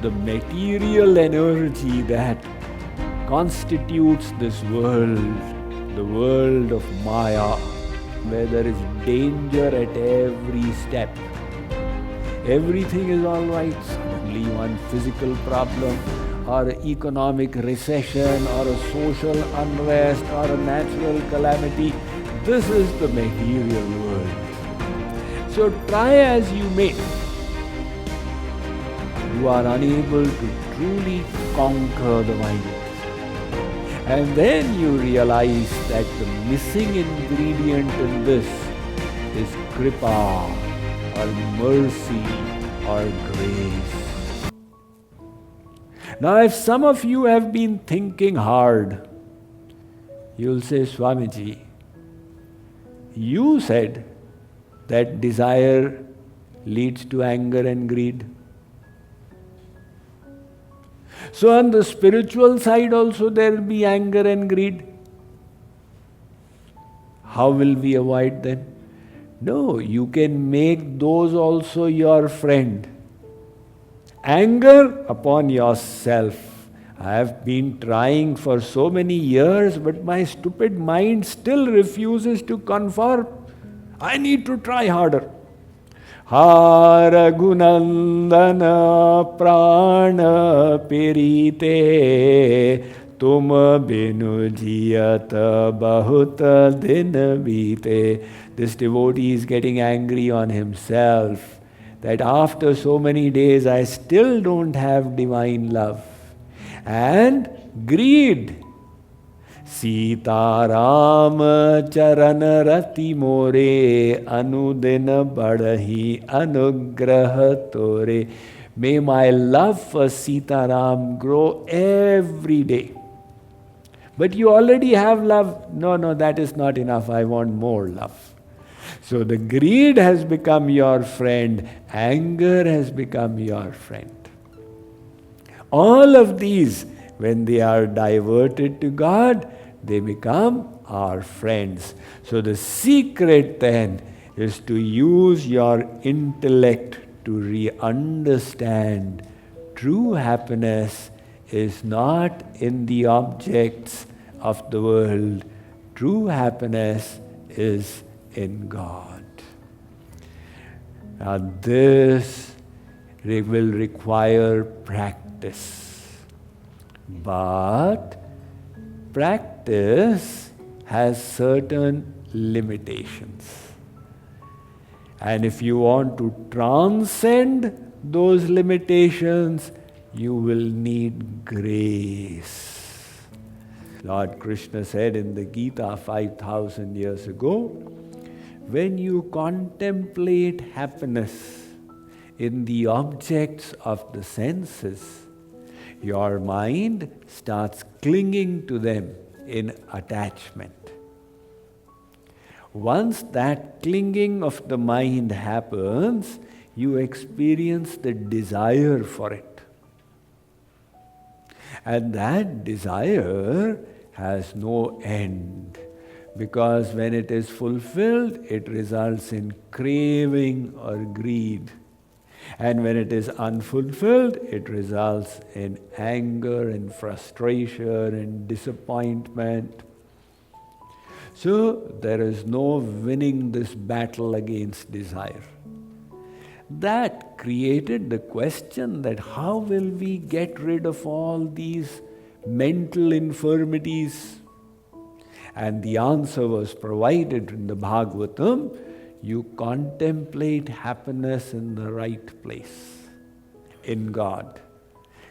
the material energy that constitutes this world, the world of Maya, where there is danger at every step. Everything is all right, suddenly one physical problem, or an economic recession, or a social unrest, or a natural calamity. This is the material world. So try as you may, you are unable to truly conquer the mind. And then you realize that the missing ingredient in this is kripa, or mercy, or grace. Now, if some of you have been thinking hard, you'll say, Swamiji, you said that desire leads to anger and greed. So on the spiritual side also there will be anger and greed. How will we avoid them? No, you can make those also your friend. Anger upon yourself. I have been trying for so many years, but my stupid mind still refuses to conform. I need to try harder. Ha Raghunandana prana pirite tum binu jiyata bahuta din bite. This devotee is getting angry on himself that after so many days I still don't have divine love. And greed. Sita Rama Charana Rati More Anudina Badahi Anugraha Tore. May my love for Sita Ram grow every day. But you already have love. No, that is not enough. I want more love. So the greed has become your friend. Anger has become your friend. All of these, when they are diverted to God, they become our friends. So the secret then is to use your intellect to understand true happiness is not in the objects of the world. True happiness is in God. Now this will require practice. But practice has certain limitations. And if you want to transcend those limitations, you will need grace. Lord Krishna said in the Gita 5,000 years ago, when you contemplate happiness in the objects of the senses, your mind starts clinging to them in attachment. Once that clinging of the mind happens, you experience the desire for it. And that desire has no end, because when it is fulfilled, it results in craving or greed. And when it is unfulfilled, it results in anger and frustration and disappointment. So there is no winning this battle against desire. That created the question that how will we get rid of all these mental infirmities? And the answer was provided in the Bhagavatam. You contemplate happiness in the right place, in God.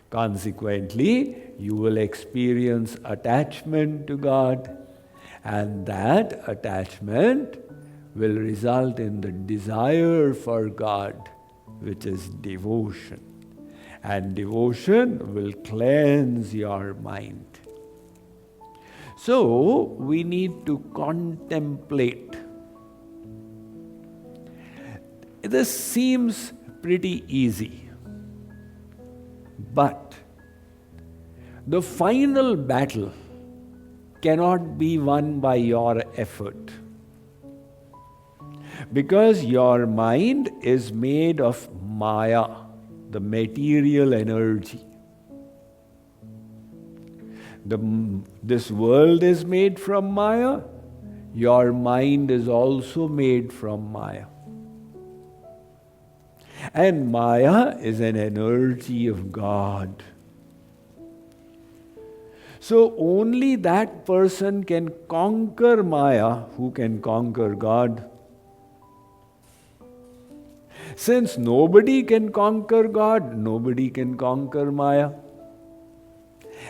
Consequently, you will experience attachment to God, and that attachment will result in the desire for God, which is devotion. And devotion will cleanse your mind. So, we need to contemplate. This seems pretty easy, but the final battle cannot be won by your effort, because your mind is made of Maya. the material energy. This world is made from Maya. Your mind is also made from Maya. And Maya is an energy of God. So only that person can conquer Maya who can conquer God. Since nobody can conquer God, nobody can conquer Maya.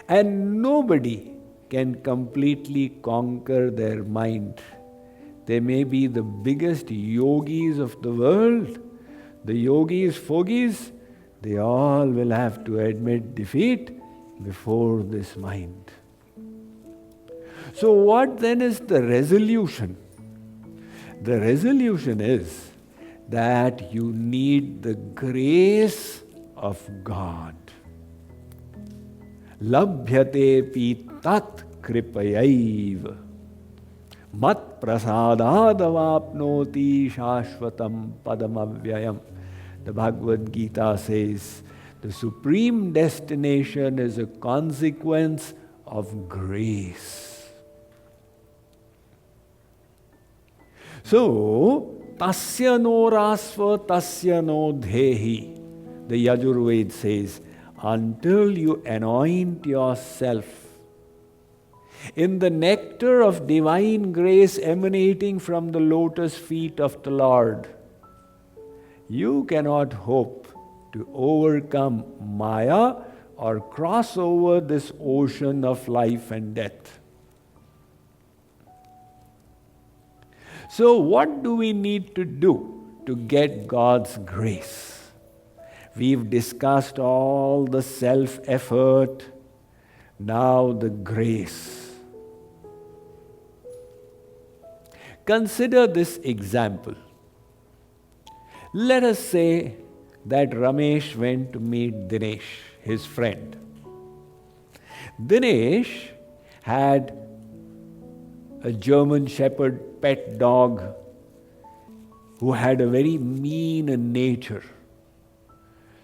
And nobody can completely conquer their mind. They may be the biggest yogis of the world. The yogis, fogis, they all will have to admit defeat before this mind. So what then is the resolution? The resolution is that you need the grace of God. Labhyate pi tat kripayaiva mat prasadadavapnoti shashvatam padamavyayam. The Bhagavad Gita says, the supreme destination is a consequence of grace. So, tasya no rasva tasya no dhehi. The Yajurved says, until you anoint yourself in the nectar of divine grace emanating from the lotus feet of the Lord, you cannot hope to overcome Maya or cross over this ocean of life and death. So what do we need to do to get God's grace? We've discussed all the self-effort, now the grace. Consider this example. Let us say that Ramesh went to meet Dinesh, his friend. Dinesh had a German Shepherd pet dog who had a very mean nature.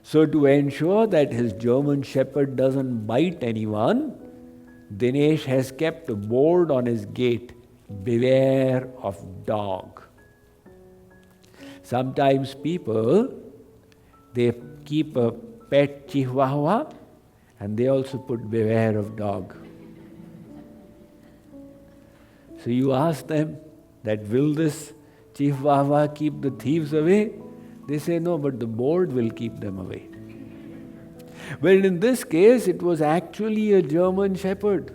So to ensure that his German Shepherd doesn't bite anyone, Dinesh has kept a board on his gate, beware of dog. Sometimes people, they keep a pet chihuahua and they also put beware of dog. So you ask them that will this chihuahua keep the thieves away? They say no, but the board will keep them away. Well, in this case, it was actually a German Shepherd.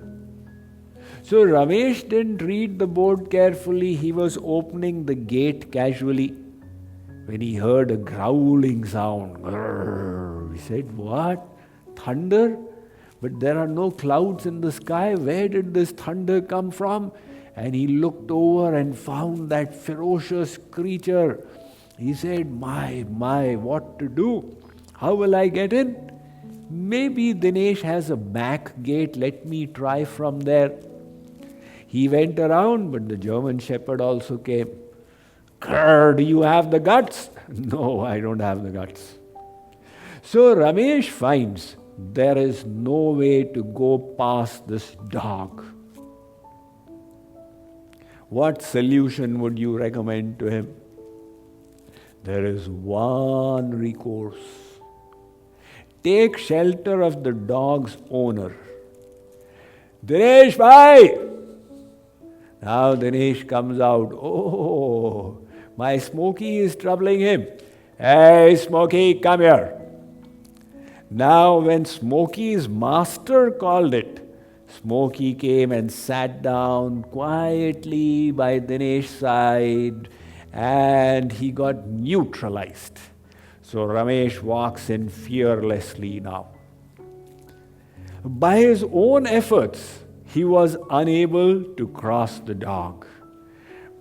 So Ramesh didn't read the board carefully. He was opening the gate casually when he heard a growling sound. Grrr. He said, what? Thunder? But there are no clouds in the sky. Where did this thunder come from? And he looked over and found that ferocious creature. He said, my, what to do? How will I get in? Maybe Dinesh has a back gate. Let me try from there. He went around, but the German Shepherd also came. Grrr, do you have the guts? No, I don't have the guts. So Ramesh finds there is no way to go past this dog. What solution would you recommend to him? There is one recourse. Take shelter of the dog's owner. Dinesh bhai! Now Dinesh comes out. Oh, my Smokey is troubling him. Hey Smokey, come here. Now when Smokey's master called it, Smokey came and sat down quietly by Dinesh's side and he got neutralized. So Ramesh walks in fearlessly now. By his own efforts, he was unable to cross the dog.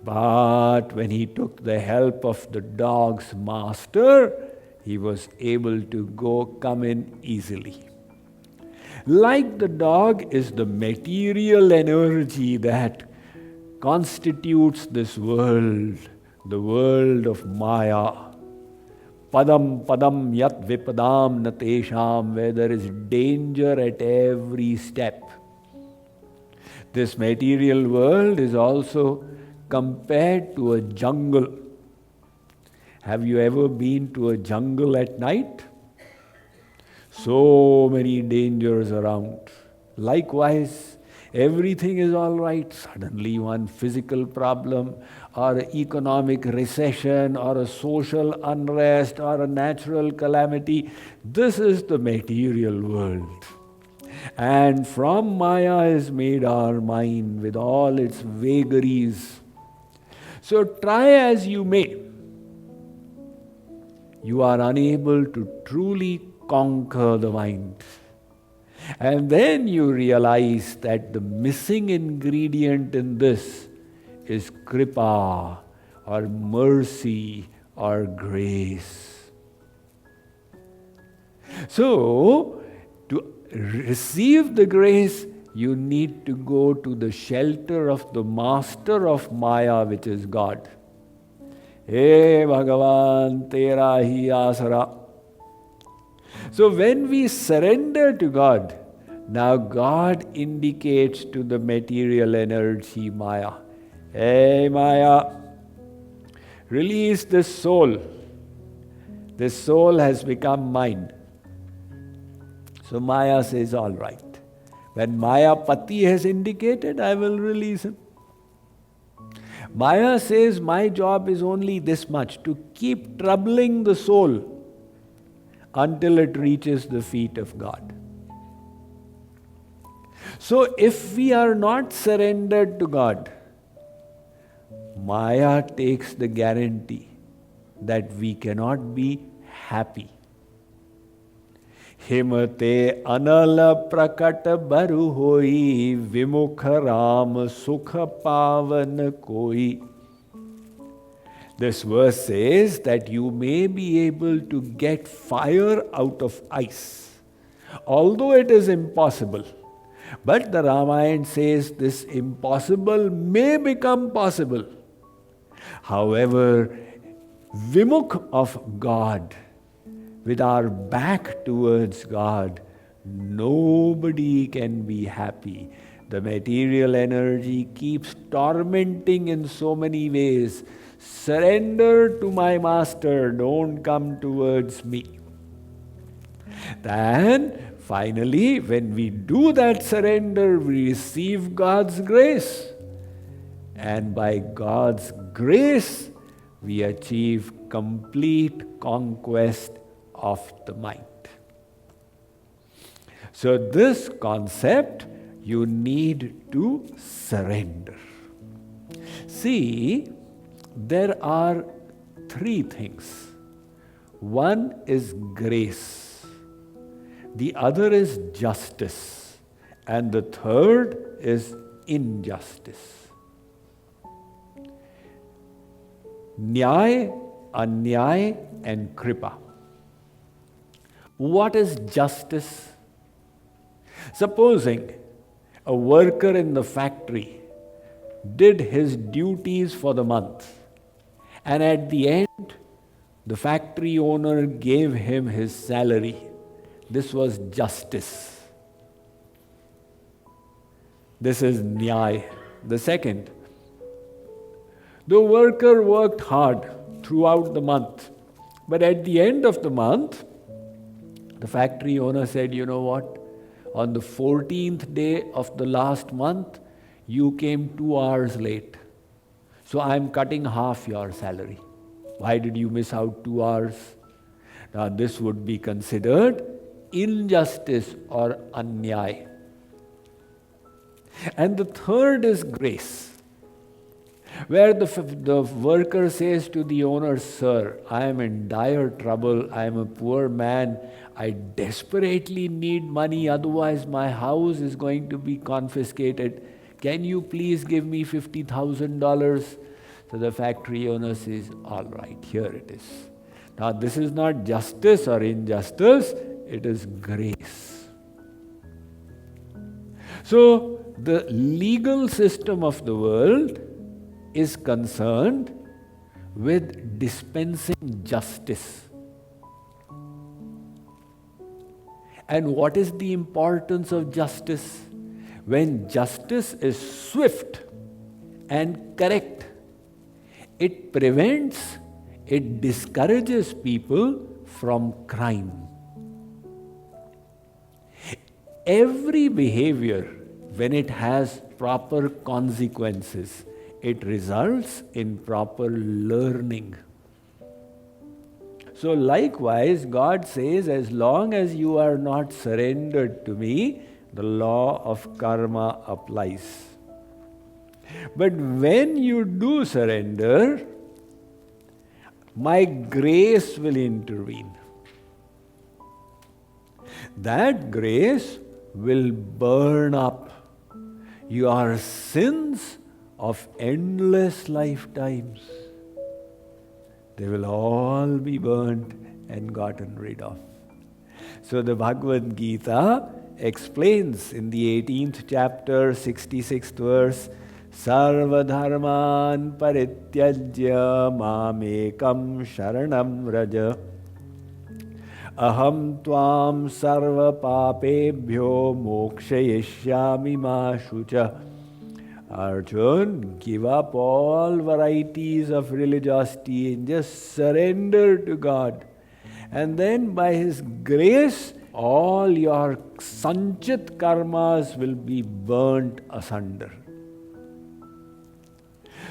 But when he took the help of the dog's master, he was able to come in easily. Like the dog is the material energy that constitutes this world, the world of Maya. Padam padam yat vipadam natesham, where there is danger at every step. This material world is also compared to a jungle. Have you ever been to a jungle at night? So many dangers around. Likewise, everything is all right. Suddenly one physical problem or an economic recession or a social unrest or a natural calamity. This is the material world. And from Maya is made our mind with all its vagaries. So try as you may, you are unable to truly conquer the mind. And then you realize that the missing ingredient in this is kripa or mercy or grace. So, to receive the grace, you need to go to the shelter of the master of Maya, which is God. Hey Bhagavan, tera hi asara. So when we surrender to God, now God indicates to the material energy Maya, hey Maya, release this soul. This soul has become mine. So Maya says, all right. When Mayapati has indicated, I will release him. Maya says, my job is only this much, to keep troubling the soul until it reaches the feet of God. So if we are not surrendered to God, Maya takes the guarantee that we cannot be happy. Himate anala prakata baru hoi, vimukha ram sukha pavan koi. This verse says that you may be able to get fire out of ice, although it is impossible. But the Ramayana says this impossible may become possible. However, vimukh of God, with our back towards God, nobody can be happy. The material energy keeps tormenting in so many ways. Surrender to my master, don't come towards me. Then, finally, when we do that surrender, we receive God's grace. And by God's grace, we achieve complete conquest of the mind. So this concept, you need to surrender. See, there are three things. One is grace, the other is justice, and the third is injustice. Nyaya, anyaya, and kripa. What is justice? Supposing a worker in the factory did his duties for the month, and at the end, the factory owner gave him his salary. This was justice. This is nyaya. The second, the worker worked hard throughout the month, but at the end of the month, the factory owner said, you know what? On the 14th day of the last month, you came 2 hours late. So I'm cutting half your salary. Why did you miss out 2 hours? Now this would be considered injustice or anyaya. And the third is grace, where the worker says to the owner, sir, I am in dire trouble, I am a poor man, I desperately need money, otherwise my house is going to be confiscated. Can you please give me $50,000? So the factory owner says, all right, here it is. Now this is not justice or injustice, it is grace. So the legal system of the world is concerned with dispensing justice. And what is the importance of justice? When justice is swift and correct, it prevents, it discourages people from crime. Every behavior, when it has proper consequences, it results in proper learning. So likewise, God says, as long as you are not surrendered to me, the law of karma applies. But when you do surrender, my grace will intervene. That grace will burn up your sins of endless lifetimes. They will all be burnt and gotten rid of. So the Bhagavad Gita explains in the 18th chapter, 66th verse, Sarva dharman parityajya mamekam sharanam raja aham tvam sarva papebhyo mokshayishyami ma shucha. Arjun, give up all varieties of religiosity and just surrender to God. And then by His grace, all your sanchit karmas will be burnt asunder.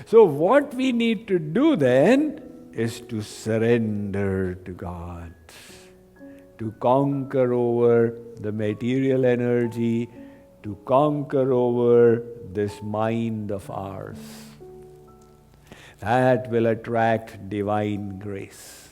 So what we need to do then is to surrender to God, to conquer over the material energy, to conquer over this mind of ours. That will attract divine grace.